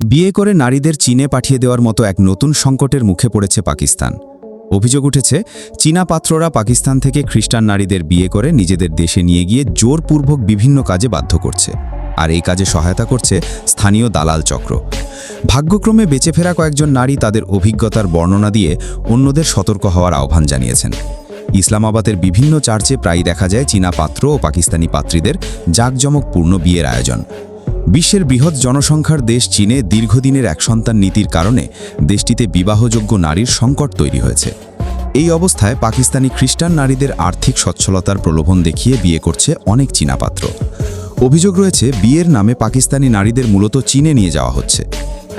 বিয়ে করে নারীদের চীনে পাঠিয়ে দেওয়ার মতো এক নতুন সংকটের মুখে পড়েছে পাকিস্তান। অভিযোগ উঠেছে, চীনা পাত্ররা পাকিস্তান থেকে খ্রিস্টান নারীদের বিয়ে করে নিজেদের দেশে নিয়ে গিয়ে জোরপূর্বক বিভিন্ন কাজে বাধ্য করছে, আর এই কাজে সহায়তা করছে স্থানীয় দালাল চক্র। ভাগ্যক্রমে বেঁচে ফেরা কয়েকজন নারী তাদের অভিজ্ঞতার বর্ণনা দিয়ে অন্যদের সতর্ক হওয়ার আহ্বান জানিয়েছেন। ইসলামাবাদের বিভিন্ন চার্চে প্রায়ই দেখা যায় চীনা পাত্র ও পাকিস্তানি পাত্রীদের জাঁকজমকপূর্ণ বিয়ের আয়োজন। বিশ্বের বৃহৎ জনসংখ্যার দেশ চীনে দীর্ঘদিনের এক সন্তান নীতির কারণে দেশটিতে বিবাহযোগ্য নারীর সংকট তৈরি হয়েছে। এই অবস্থায় পাকিস্তানি খ্রিস্টান নারীদের আর্থিক সচ্ছলতার প্রলোভন দেখিয়ে বিয়ে করছে অনেক চীনা পাত্র। অভিযোগ রয়েছে, বিয়ের নামে পাকিস্তানি নারীদের মূলত চীনে নিয়ে যাওয়া হচ্ছে।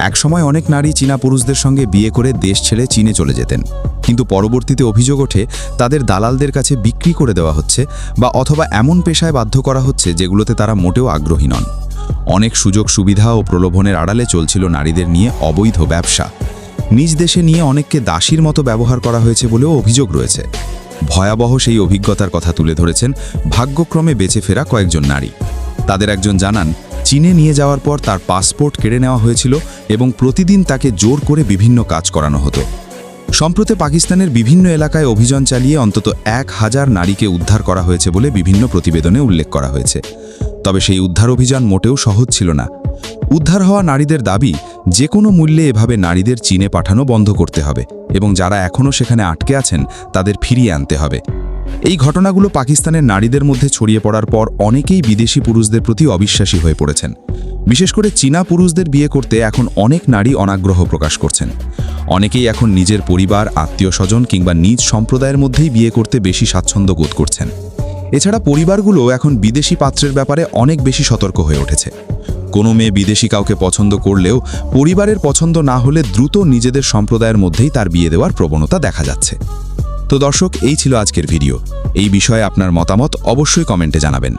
একসময় অনেক নারী চীনা পুরুষদের সঙ্গে বিয়ে করে দেশ ছেড়ে চীনে চলে যেতেন, কিন্তু পরবর্তীতে অভিযোগ ওঠে তাদের দালালদের কাছে বিক্রি করে দেওয়া হচ্ছে বা অথবা এমন পেশায় বাধ্য করা হচ্ছে যেগুলোতে তারা মোটেও আগ্রহী নন। অনেক সুযোগ সুবিধা ও প্রলোভনের আড়ালে চলছিল নারীদের নিয়ে অবৈধ ব্যবসা। নিজ দেশে নিয়ে অনেককে দাসীর মতো ব্যবহার করা হয়েছে বলেও অভিযোগ রয়েছে। ভয়াবহ সেই অভিজ্ঞতার কথা তুলে ধরেছেন ভাগ্যক্রমে বেঁচে ফেরা কয়েকজন নারী। তাদের একজন জানান, চীনে নিয়ে যাওয়ার পর তার পাসপোর্ট কেড়ে নেওয়া হয়েছিল এবং প্রতিদিন তাকে জোর করে বিভিন্ন কাজ করানো হতো। সম্প্রতি পাকিস্তানের বিভিন্ন এলাকায় অভিযান চালিয়ে অন্তত 1000 নারীকে উদ্ধার করা হয়েছে বলে বিভিন্ন প্রতিবেদনে উল্লেখ করা হয়েছে। তবে সেই উদ্ধার অভিযান মোটেও সহজ ছিল না। উদ্ধার হওয়া নারীদের দাবি, যে কোনো মূল্যে এভাবে নারীদের চীনে পাঠানো বন্ধ করতে হবে এবং যারা এখনও সেখানে আটকে আছেন তাদের ফিরিয়ে আনতে হবে। এই ঘটনাগুলো পাকিস্তানের নারীদের মধ্যে ছড়িয়ে পড়ার পর অনেকেই বিদেশি পুরুষদের প্রতি অবিশ্বাসী হয়ে পড়েছেন। বিশেষ করে চীনা পুরুষদের বিয়ে করতে এখন অনেক নারী অনাগ্রহ প্রকাশ করছেন। অনেকেই এখন নিজের পরিবার, আত্মীয় স্বজন কিংবা নিজ সম্প্রদায়ের মধ্যেই বিয়ে করতে বেশি স্বাচ্ছন্দ্য বোধ করছেন। এছাড়া পরিবারগুলো এখন বিদেশি পাত্রের ব্যাপারে অনেক বেশি সতর্ক হয়ে উঠেছে। কোনো মেয়ে বিদেশি কাউকে পছন্দ করলেও পরিবারের পছন্দ না হলে দ্রুত নিজেদের সম্প্রদায়ের মধ্যেই তার বিয়ে দেওয়ার প্রবণতা দেখা যাচ্ছে। তো দর্শক, এই ছিল আজকের ভিডিও। এই বিষয়ে আপনার মতামত অবশ্যই কমেন্টে জানাবেন।